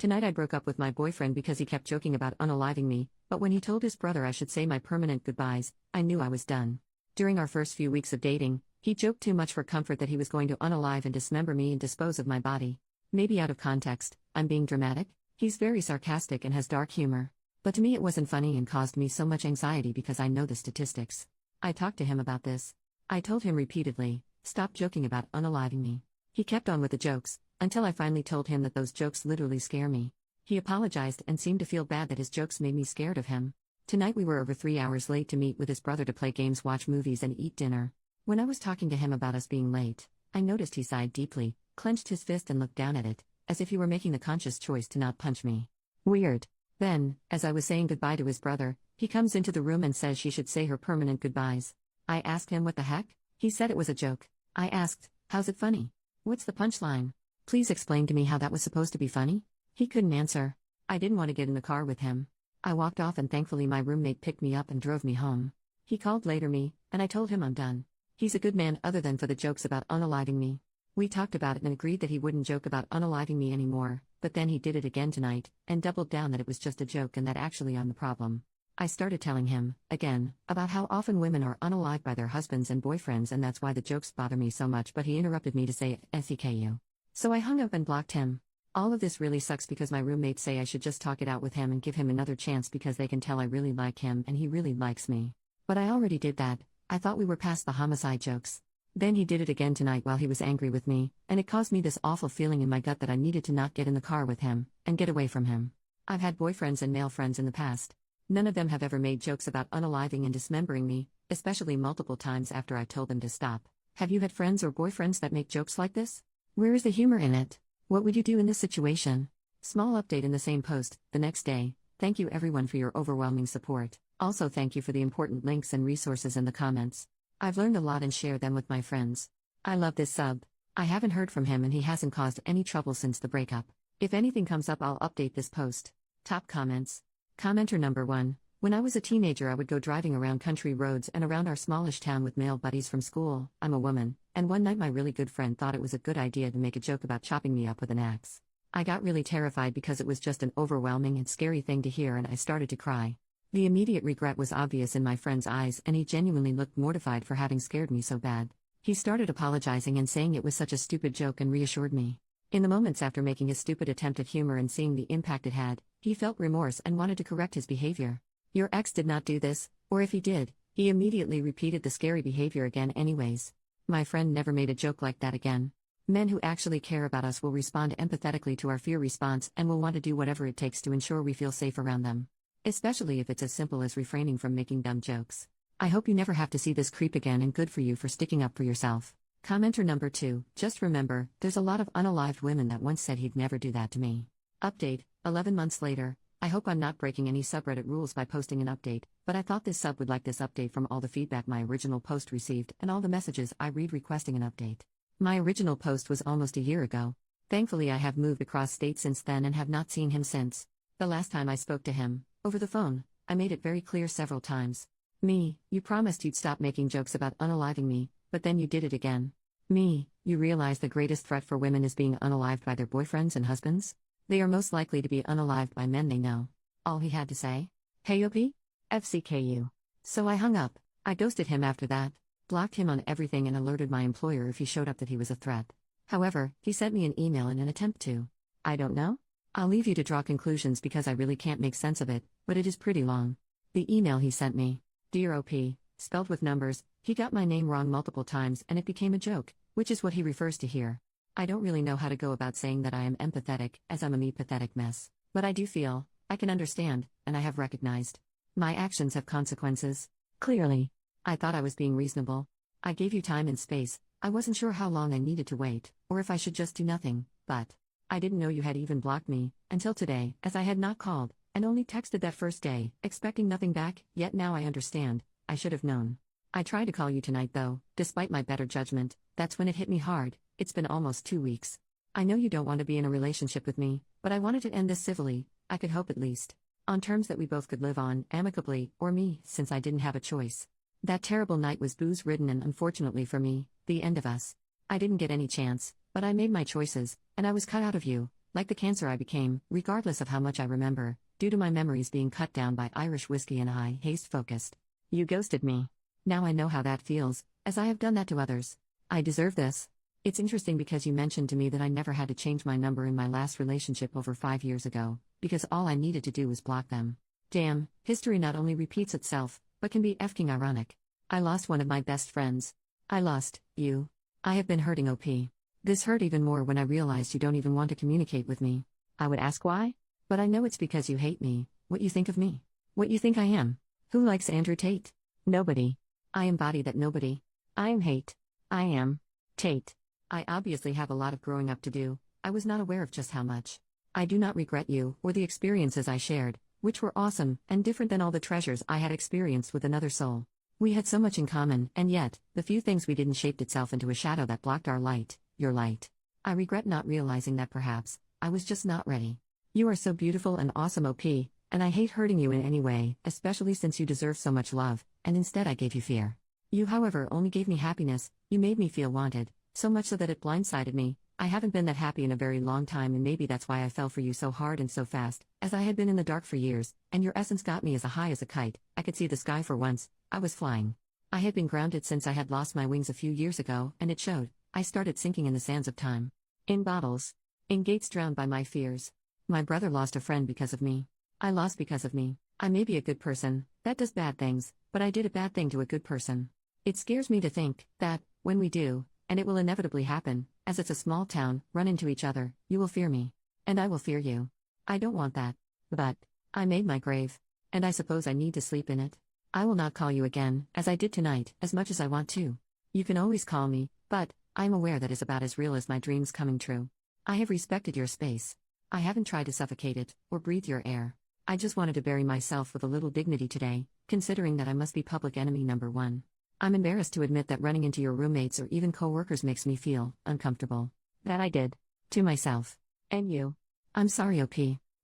Tonight I broke up with my boyfriend because he kept joking about unaliving me, but when he told his brother I should say my permanent goodbyes, I knew I was done. During our first few weeks of dating, he joked too much for comfort that he was going to unalive and dismember me and dispose of my body. Maybe out of context, I'm being dramatic. He's very sarcastic and has dark humor. But to me it wasn't funny and caused me so much anxiety because I know the statistics. I talked to him about this. I told him repeatedly, stop joking about unaliving me. He kept on with the jokes, until I finally told him that those jokes literally scare me. He apologized and seemed to feel bad that his jokes made me scared of him. Tonight we were over 3 hours late to meet with his brother to play games, watch movies and eat dinner. When I was talking to him about us being late, I noticed he sighed deeply, clenched his fist and looked down at it, as if he were making the conscious choice to not punch me. Weird. Then, as I was saying goodbye to his brother, he comes into the room and says she should say her permanent goodbyes. I asked him what the heck? He said it was a joke. I asked, how's it funny? What's the punchline? Please explain to me how that was supposed to be funny? He couldn't answer. I didn't want to get in the car with him. I walked off and thankfully my roommate picked me up and drove me home. He called later and I told him I'm done. He's a good man other than for the jokes about unaliving me. We talked about it and agreed that he wouldn't joke about unaliving me anymore, but then he did it again tonight, and doubled down that it was just a joke and that actually I'm the problem. I started telling him, again, about how often women are unalived by their husbands and boyfriends and that's why the jokes bother me so much, but he interrupted me to say SEKU. So I hung up and blocked him. All of this really sucks because my roommates say I should just talk it out with him and give him another chance because they can tell I really like him and he really likes me. But I already did that. I thought we were past the homicide jokes. Then he did it again tonight while he was angry with me, and it caused me this awful feeling in my gut that I needed to not get in the car with him, and get away from him. I've had boyfriends and male friends in the past. None of them have ever made jokes about unaliving and dismembering me, especially multiple times after I told them to stop. Have you had friends or boyfriends that make jokes like this? Where is the humor in it? What would you do in this situation? Small update in the same post, the next day. Thank you everyone for your overwhelming support. Also thank you for the important links and resources in the comments. I've learned a lot and shared them with my friends. I love this sub. I haven't heard from him and he hasn't caused any trouble since the breakup. If anything comes up I'll update this post. Top comments. Commenter number 1. When I was a teenager I would go driving around country roads and around our smallish town with male buddies from school. I'm a woman, and one night my really good friend thought it was a good idea to make a joke about chopping me up with an axe. I got really terrified because it was just an overwhelming and scary thing to hear and I started to cry. The immediate regret was obvious in my friend's eyes and he genuinely looked mortified for having scared me so bad. He started apologizing and saying it was such a stupid joke and reassured me. In the moments after making his stupid attempt at humor and seeing the impact it had, he felt remorse and wanted to correct his behavior. Your ex did not do this, or if he did, he immediately repeated the scary behavior again anyways. My friend never made a joke like that again. Men who actually care about us will respond empathetically to our fear response and will want to do whatever it takes to ensure we feel safe around them. Especially if it's as simple as refraining from making dumb jokes. I hope you never have to see this creep again and good for you for sticking up for yourself. Commenter number 2, just remember, there's a lot of unalived women that once said he'd never do that to me. Update, 11 months later. I hope I'm not breaking any subreddit rules by posting an update, but I thought this sub would like this update from all the feedback my original post received and all the messages I read requesting an update. My original post was almost a year ago. Thankfully I have moved across state since then and have not seen him since. The last time I spoke to him, over the phone, I made it very clear several times. Me, you promised you'd stop making jokes about unaliving me, but then you did it again. Me, you realize the greatest threat for women is being unalived by their boyfriends and husbands? They are most likely to be unalived by men they know. All he had to say? Hey OP? FCKU. So I hung up. I ghosted him after that, blocked him on everything and alerted my employer if he showed up that he was a threat. However, he sent me an email in an attempt to. I don't know? I'll leave you to draw conclusions because I really can't make sense of it, but it is pretty long. The email he sent me. Dear OP, spelled with numbers, he got my name wrong multiple times and it became a joke, which is what he refers to here. I don't really know how to go about saying that I am empathetic, as I'm a me-pathetic mess. But I do feel, I can understand, and I have recognized. My actions have consequences. Clearly. I thought I was being reasonable. I gave you time and space. I wasn't sure how long I needed to wait, or if I should just do nothing, but I didn't know you had even blocked me, until today, as I had not called, and only texted that first day, expecting nothing back, yet now I understand, I should have known. I tried to call you tonight though, despite my better judgment, that's when it hit me hard. It's been almost 2 weeks. I know you don't want to be in a relationship with me, but I wanted to end this civilly, I could hope at least. On terms that we both could live on, amicably, or me, since I didn't have a choice. That terrible night was booze-ridden and unfortunately for me, the end of us. I didn't get any chance, but I made my choices, and I was cut out of you, Like the cancer I became, regardless of how much I remember, due to my memories being cut down by Irish whiskey and high haste focused. You ghosted me. Now I know how that feels, as I have done that to others. I deserve this. It's interesting because you mentioned to me that I never had to change my number in my last relationship over 5 years ago, because all I needed to do was block them. Damn, history not only repeats itself, but can be effing ironic. I lost one of my best friends. I lost you. I have been hurting OP. This hurt even more when I realized you don't even want to communicate with me. I would ask why? But I know it's because you hate me, what you think of me, what you think I am. Who likes Andrew Tate? Nobody. I embody that nobody. I am hate. I am Tate. I obviously have a lot of growing up to do. I was not aware of just how much. I do not regret you or the experiences I shared, which were awesome and different than all the treasures I had experienced with another soul. We had so much in common, and yet, the few things we didn't shaped itself into a shadow that blocked our light, your light. I regret not realizing that perhaps, I was just not ready. You are so beautiful and awesome OP, and I hate hurting you in any way, especially since you deserve so much love, and instead I gave you fear. You however only gave me happiness, you made me feel wanted, so much so that it blindsided me. I haven't been that happy in a very long time, and maybe that's why I fell for you so hard and so fast, as I had been in the dark for years, and your essence got me as high as a kite. I could see the sky for once. I was flying. I had been grounded since I had lost my wings a few years ago, and it showed. I started sinking in the sands of time. In bottles. In gates drowned by my fears. My brother lost a friend because of me. I lost because of me. I may be a good person, that does bad things, but I did a bad thing to a good person. It scares me to think that, when we do, and it will inevitably happen, as it's a small town, run into each other, you will fear me. And I will fear you. I don't want that. But, I made my grave. And I suppose I need to sleep in it. I will not call you again, as I did tonight, as much as I want to. You can always call me, but, I am aware that is about as real as my dreams coming true. I have respected your space. I haven't tried to suffocate it, or breathe your air. I just wanted to bury myself with a little dignity today, considering that I must be public enemy number one. I'm embarrassed to admit that running into your roommates or even co-workers makes me feel uncomfortable. That I did. To myself. And you. I'm sorry OP.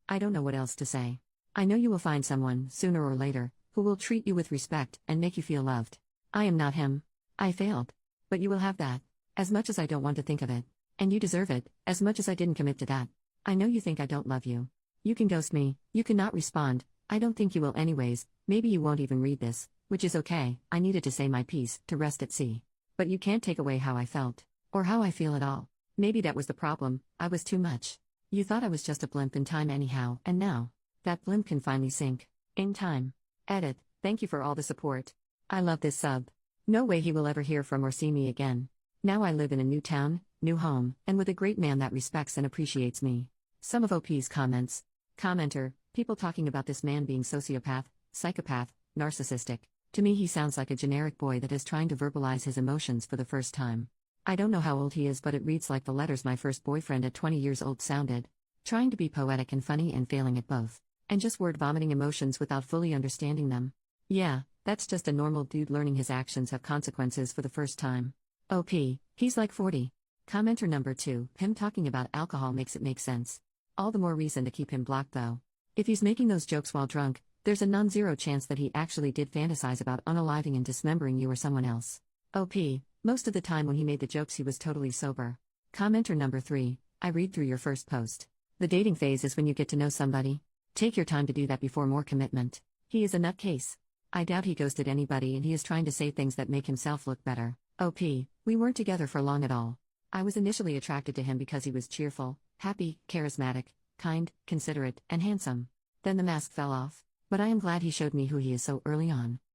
I don't know what else to say. I know you will find someone, sooner or later, who will treat you with respect and make you feel loved. I am not him. I failed. But you will have that. As much as I don't want to think of it. And you deserve it, as much as I didn't commit to that. I know you think I don't love you. You can ghost me, you cannot respond. I don't think you will anyways. Maybe you won't even read this, which is okay. I needed to say my piece, to rest at sea. But you can't take away how I felt. Or how I feel at all. Maybe that was the problem, I was too much. You thought I was just a blimp in time anyhow, and now, that blimp can finally sink. In time. Edit, thank you for all the support. I love this sub. No way he will ever hear from or see me again. Now I live in a new town, new home, and with a great man that respects and appreciates me. Some of OP's comments. Commenter, people talking about this man being sociopath, psychopath, narcissistic. To me he sounds like a generic boy that is trying to verbalize his emotions for the first time. I don't know how old he is, but it reads like the letters my first boyfriend at 20 years old sounded. Trying to be poetic and funny and failing at both. And just word vomiting emotions without fully understanding them. Yeah, that's just a normal dude learning his actions have consequences for the first time. OP, he's like 40. Commenter number 2, him talking about alcohol makes it make sense. All the more reason to keep him blocked though. If he's making those jokes while drunk, there's a non-zero chance that he actually did fantasize about unaliving and dismembering you or someone else. OP, most of the time when he made the jokes he was totally sober. Commenter number 3, I read through your first post. The dating phase is when you get to know somebody. Take your time to do that before more commitment. He is a nutcase. I doubt he ghosted anybody and he is trying to say things that make himself look better. OP, we weren't together for long at all. I was initially attracted to him because he was cheerful, happy, charismatic, kind, considerate, and handsome. Then the mask fell off. But I am glad he showed me who he is so early on.